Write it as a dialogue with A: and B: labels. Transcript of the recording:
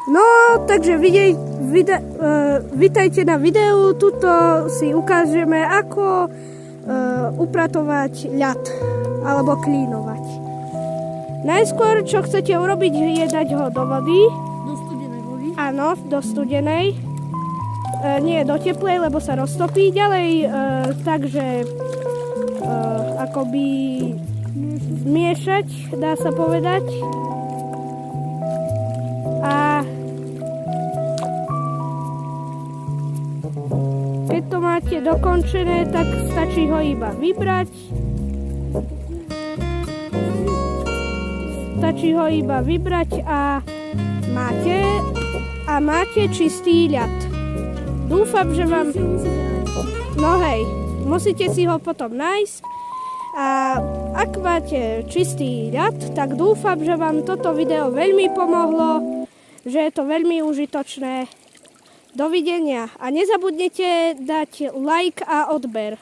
A: No, takže vítajte na videu. Tuto si ukážeme, ako upratovať ľad alebo klínovať. Najskôr, čo chcete urobiť, je dať ho do vody.
B: Do studenej vody?
A: Áno, do studenej. Nie do teplej, lebo sa roztopí. Ďalej, takže akoby zmiešať, dá sa povedať. A keď to máte dokončené, tak stačí ho iba vybrať. Stačí ho iba vybrať a máte čistý ľad. Dúfam, že vám... No hej, musíte si ho potom nájsť. A ak máte čistý ľad, tak dúfam, že vám toto video veľmi pomohlo, že je to veľmi užitočné. Dovidenia a nezabudnite dať like a odber.